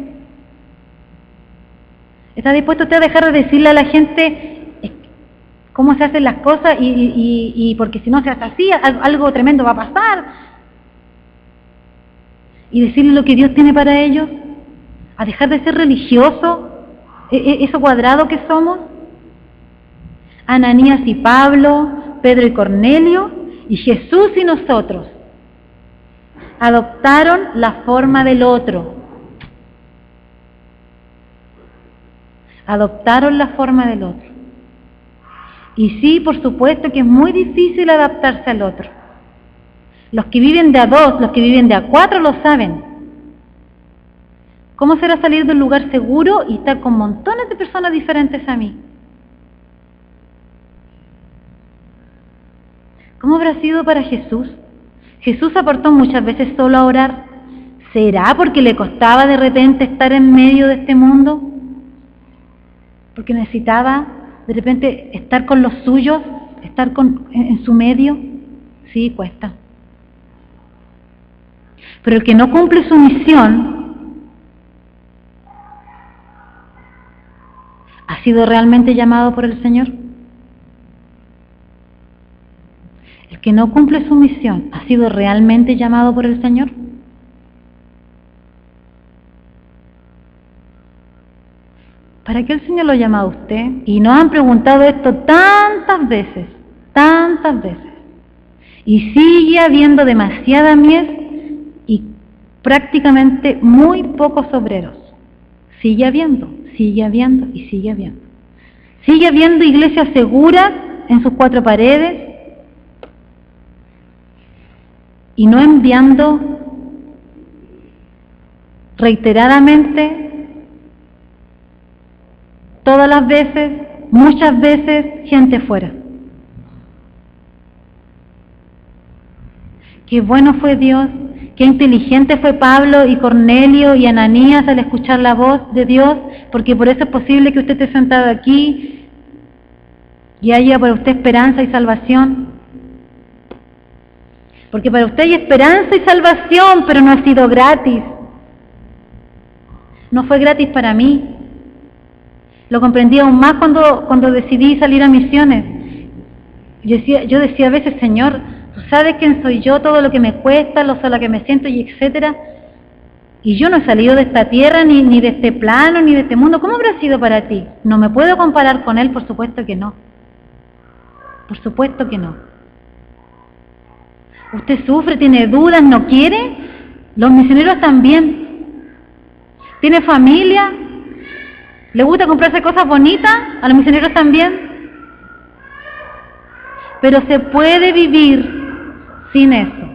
¿Está dispuesto usted a dejar de decirle a la gente cómo se hacen las cosas y porque si no se hace así, algo tremendo va a pasar? Y decirle lo que Dios tiene para ellos, a dejar de ser religioso, eso cuadrado que somos. Ananías y Pablo, Pedro y Cornelio, y Jesús y nosotros adoptaron la forma del otro. Adoptaron la forma del otro. Y sí, por supuesto que es muy difícil adaptarse al otro. Los que viven de a dos, los que viven de a cuatro lo saben. ¿Cómo será salir de un lugar seguro y estar con montones de personas diferentes a mí? ¿Cómo habrá sido para Jesús? Jesús apartó muchas veces solo a orar. ¿Será porque le costaba de repente estar en medio de este mundo? ¿Porque necesitaba de repente estar con los suyos, estar en su medio? Sí, cuesta. Pero el que no cumple su misión ¿ha sido realmente llamado por el Señor? El que no cumple su misión, ¿ha sido realmente llamado por el Señor? ¿Para qué el Señor lo ha llamado a usted? Y nos han preguntado esto tantas veces. Y sigue habiendo demasiada miel y prácticamente muy pocos obreros. Sigue habiendo y sigue habiendo. Sigue habiendo iglesias seguras en sus cuatro paredes, y no enviando reiteradamente, todas las veces, muchas veces, gente fuera. Qué bueno fue Dios, qué inteligente fue Pablo y Cornelio y Ananías al escuchar la voz de Dios, porque por eso es posible que usted esté sentado aquí y haya para usted esperanza y salvación. Porque para usted hay esperanza y salvación, pero no ha sido gratis. No fue gratis para mí. Lo comprendí aún más cuando decidí salir a misiones. Yo decía a veces, Señor, tú sabes quién soy yo, todo lo que me cuesta, lo sola que me siento y etcétera. Y yo no he salido de esta tierra, ni de este plano, ni de este mundo. ¿Cómo habrá sido para ti? No me puedo comparar con Él, por supuesto que no. Por supuesto que no. Usted sufre, tiene dudas, no quiere. Los misioneros también. ¿Tiene familia? ¿Le gusta comprarse cosas bonitas? A los misioneros también. Pero se puede vivir sin eso.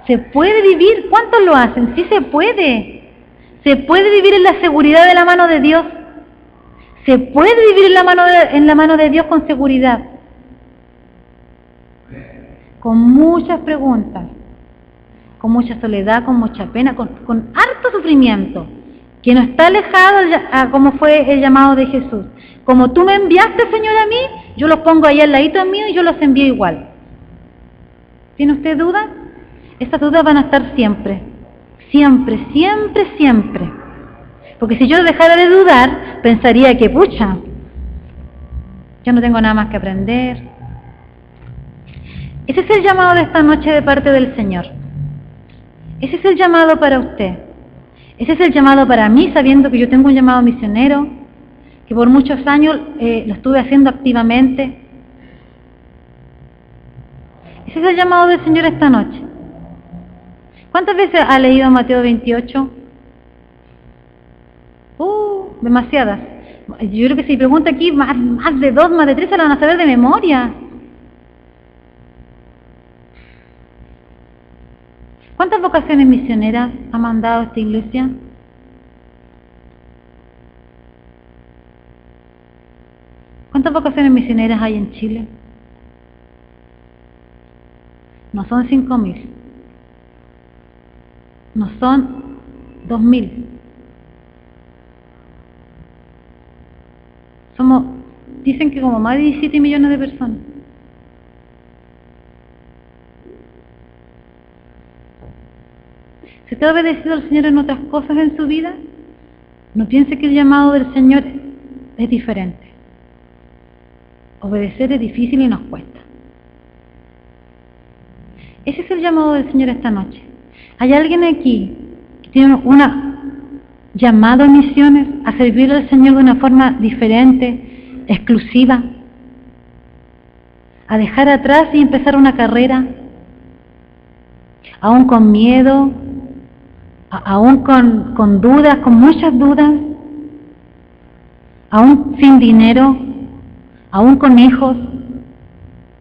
Se puede vivir. ¿Cuántos lo hacen? Sí se puede. Se puede vivir en la seguridad de la mano de Dios. Se puede vivir en la mano de Dios con seguridad. Con muchas preguntas, con mucha soledad, con mucha pena, con harto sufrimiento, que no está alejado a como fue el llamado de Jesús. Como tú me enviaste, Señor, a mí, yo los pongo ahí al ladito mío y yo los envío igual. ¿Tiene usted dudas? Esas dudas van a estar siempre, siempre, siempre, siempre. Porque si yo dejara de dudar, pensaría que, pucha, yo no tengo nada más que aprender. Ese es el llamado de esta noche de parte del Señor. Ese es el llamado para usted. Ese es el llamado para mí, sabiendo que yo tengo un llamado misionero, que por muchos años lo estuve haciendo activamente. Ese es el llamado del Señor esta noche. ¿Cuántas veces ha leído Mateo 28? Demasiadas. Yo creo que si pregunta aquí, más de 2, más de 3 se la van a saber de memoria. ¿Cuántas vocaciones misioneras ha mandado esta iglesia? ¿Cuántas vocaciones misioneras hay en Chile? No son 5.000. No son 2.000. Dicen que como más de 17 millones de personas. Si usted ha obedecido al Señor en otras cosas en su vida, no piense que el llamado del Señor es diferente. Obedecer es difícil y nos cuesta. Ese es el llamado del Señor esta noche. ¿Hay alguien aquí que tiene llamado a misiones, a servir al Señor de una forma diferente, exclusiva? A dejar atrás y empezar una carrera, aún con miedo, aún con dudas, con muchas dudas, aún sin dinero, aún con hijos,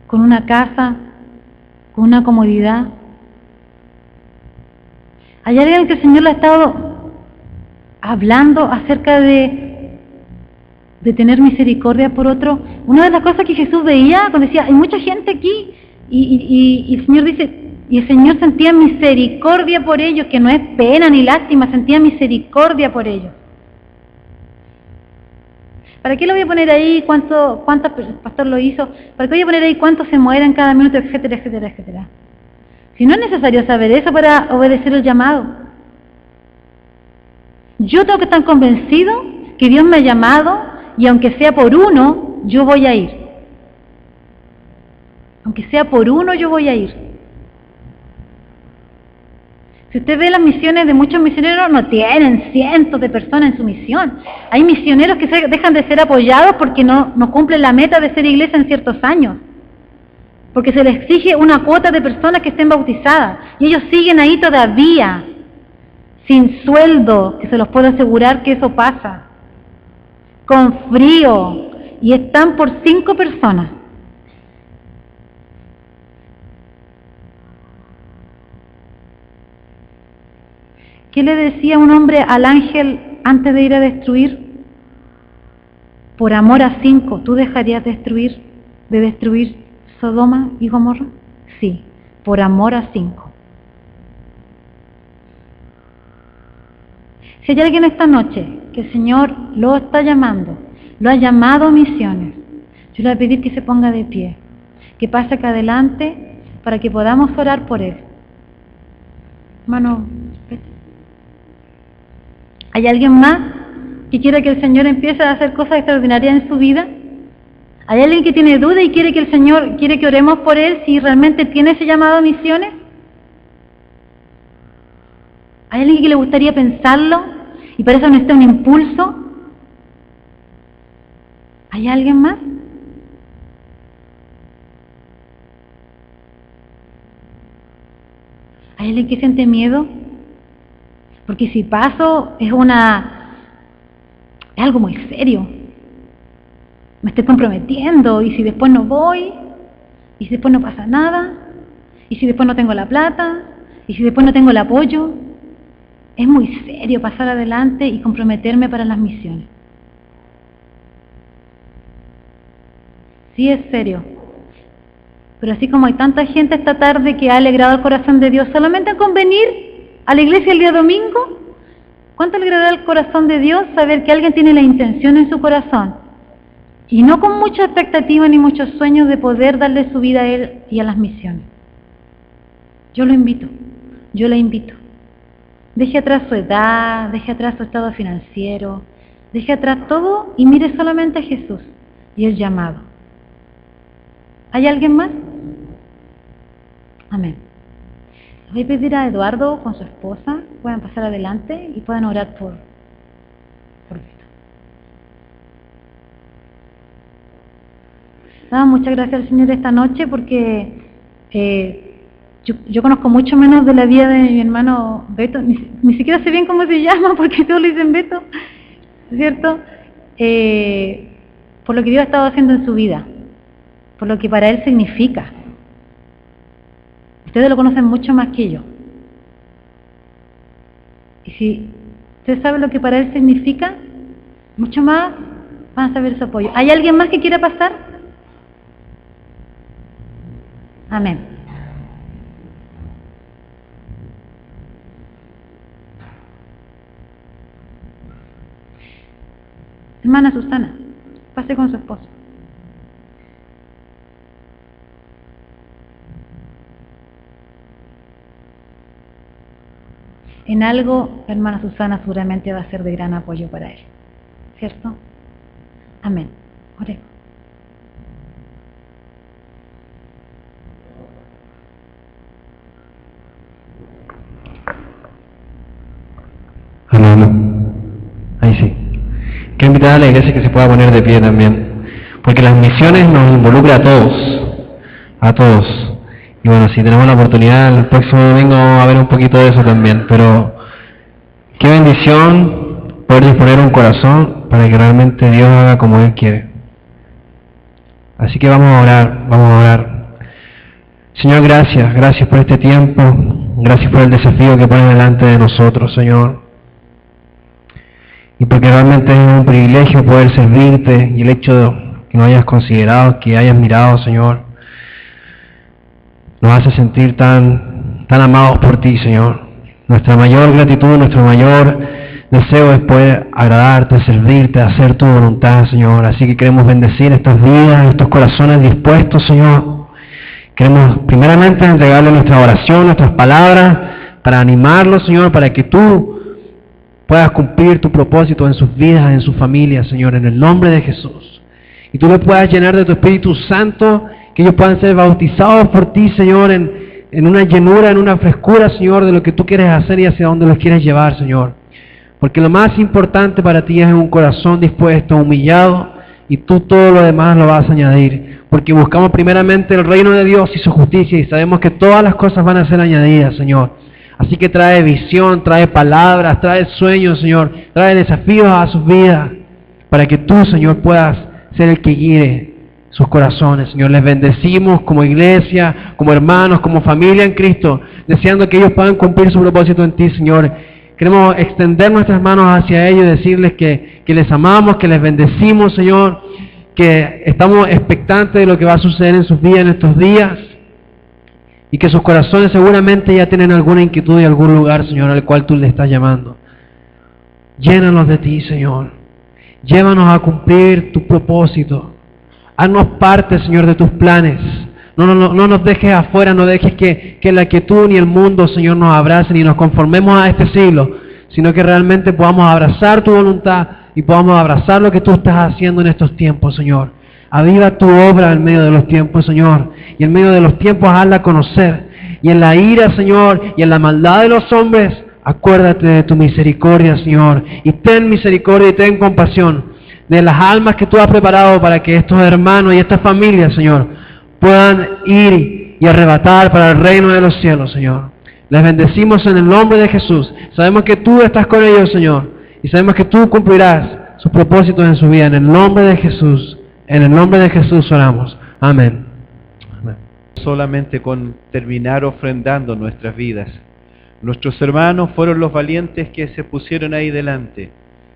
con una casa, con una comodidad. ¿Hay alguien que el Señor le ha estado hablando acerca de tener misericordia por otro? Una de las cosas que Jesús veía cuando decía, hay mucha gente aquí, y el Señor dice, y el Señor sentía misericordia por ellos, que no es pena ni lástima, sentía misericordia por ellos. ¿Para qué lo voy a poner ahí? ¿Cuánto el pastor lo hizo? ¿Para qué voy a poner ahí cuántos se mueren cada minuto, etcétera, etcétera, etcétera? Si no es necesario saber eso para obedecer el llamado. Yo tengo que estar convencido que Dios me ha llamado y aunque sea por uno, yo voy a ir. Aunque sea por uno, yo voy a ir. Si usted ve las misiones de muchos misioneros, no tienen cientos de personas en su misión. Hay misioneros que dejan de ser apoyados porque no cumplen la meta de ser iglesia en ciertos años. Porque se les exige una cuota de personas que estén bautizadas. Y ellos siguen ahí todavía, sin sueldo, que se los puedo asegurar que eso pasa. Con frío. Y están por 5 personas. ¿Qué le decía un hombre al ángel antes de ir a destruir? Por amor a 5, ¿tú dejarías de destruir Sodoma y Gomorra? Sí, por amor a 5. Si hay alguien esta noche que el Señor lo está llamando, lo ha llamado a misiones, yo le voy a pedir que se ponga de pie, que pase acá adelante para que podamos orar por él. Hermano, ¿hay alguien más que quiera que el Señor empiece a hacer cosas extraordinarias en su vida? ¿Hay alguien que tiene duda y quiere que el Señor, quiere que oremos por él si realmente tiene ese llamado a misiones? ¿Hay alguien que le gustaría pensarlo y para eso necesita un impulso? ¿Hay alguien más? ¿Hay alguien que siente miedo? Porque si paso es algo muy serio. Me estoy comprometiendo, y si después no voy, y si después no pasa nada, y si después no tengo la plata, y si después no tengo el apoyo. Es muy serio pasar adelante y comprometerme para las misiones. Sí es serio. Pero así como hay tanta gente esta tarde que ha alegrado el corazón de Dios solamente con venir a la iglesia el día domingo, ¿cuánto alegrará el corazón de Dios saber que alguien tiene la intención en su corazón? Y no con mucha expectativa ni muchos sueños de poder darle su vida a Él y a las misiones. Yo lo invito, yo la invito. Deje atrás su edad, deje atrás su estado financiero, deje atrás todo y mire solamente a Jesús y el llamado. ¿Hay alguien más? Amén. Voy a pedir a Eduardo con su esposa, puedan pasar adelante y puedan orar por esto. Damos muchas gracias al Señor esta noche porque yo conozco mucho menos de la vida de mi hermano Beto, ni siquiera sé bien cómo se llama porque todos le dicen Beto, ¿cierto? Por lo que Dios ha estado haciendo en su vida, por lo que para él significa. Ustedes lo conocen mucho más que yo. Y si ustedes saben lo que para él significa, mucho más van a saber su apoyo. ¿Hay alguien más que quiera pasar? Amén. Hermana Susana, pase con su esposo. En algo, la hermana Susana seguramente va a ser de gran apoyo para él, ¿cierto? Amén. Oremos. Amén. Ahí sí. Quiero invitar a la iglesia que se pueda poner de pie también, porque las misiones nos involucran a todos, a todos. Y bueno, si tenemos la oportunidad, el próximo domingo vamos a ver un poquito de eso también, pero qué bendición poder disponer un corazón para que realmente Dios haga como Él quiere. Así que vamos a orar. Señor, gracias por este tiempo, gracias por el desafío que pones delante de nosotros, Señor. Y porque realmente es un privilegio poder servirte y el hecho de que nos hayas considerado, que hayas mirado, Señor, nos hace sentir tan amados por ti, Señor. Nuestra mayor gratitud, nuestro mayor deseo es poder agradarte, servirte, hacer tu voluntad, Señor. Así que queremos bendecir estas vidas, estos corazones dispuestos, Señor. Queremos primeramente entregarle nuestra oración, nuestras palabras, para animarlos, Señor, para que tú puedas cumplir tu propósito en sus vidas, en sus familias, Señor, en el nombre de Jesús. Y tú los puedas llenar de tu Espíritu Santo, que ellos puedan ser bautizados por ti, Señor, en una llenura, en una frescura, Señor, de lo que tú quieres hacer y hacia dónde los quieres llevar, Señor. Porque lo más importante para ti es un corazón dispuesto, humillado, y tú todo lo demás lo vas a añadir. Porque buscamos primeramente el reino de Dios y su justicia, y sabemos que todas las cosas van a ser añadidas, Señor. Así que trae visión, trae palabras, trae sueños, Señor, trae desafíos a sus vidas, para que tú, Señor, puedas ser el que guíe sus corazones, Señor. Les bendecimos como iglesia, como hermanos, como familia en Cristo, deseando que ellos puedan cumplir su propósito en ti, Señor. Queremos extender nuestras manos hacia ellos y decirles que les amamos, que les bendecimos, Señor, que estamos expectantes de lo que va a suceder en sus vidas en estos días, y que sus corazones seguramente ya tienen alguna inquietud y algún lugar, Señor, al cual tú les estás llamando. Llénanos de ti, Señor. Llévanos a cumplir tu propósito. Haznos parte, Señor, de tus planes. No nos dejes afuera, no dejes que la quietud ni el mundo, Señor, nos abracen y nos conformemos a este siglo, sino que realmente podamos abrazar tu voluntad y podamos abrazar lo que tú estás haciendo en estos tiempos, Señor. Aviva tu obra en medio de los tiempos, Señor, y en medio de los tiempos hazla conocer. Y en la ira, Señor, y en la maldad de los hombres, acuérdate de tu misericordia, Señor, y ten misericordia y ten compasión de las almas que tú has preparado para que estos hermanos y estas familias, Señor, puedan ir y arrebatar para el reino de los cielos, Señor. Les bendecimos en el nombre de Jesús. Sabemos que tú estás con ellos, Señor, y sabemos que tú cumplirás sus propósitos en su vida. En el nombre de Jesús. En el nombre de Jesús oramos. Amén. Amén. Solamente con terminar ofrendando nuestras vidas. Nuestros hermanos fueron los valientes que se pusieron ahí delante,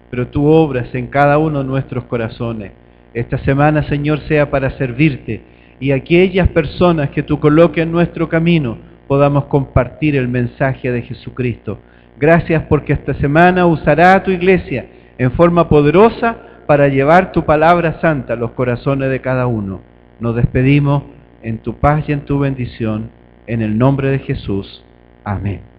pero tú obras en cada uno de nuestros corazones. Esta semana, Señor, sea para servirte, y aquellas personas que tú coloques en nuestro camino podamos compartir el mensaje de Jesucristo. Gracias porque esta semana usará a tu iglesia en forma poderosa para llevar tu palabra santa a los corazones de cada uno. Nos despedimos en tu paz y en tu bendición, en el nombre de Jesús. Amén.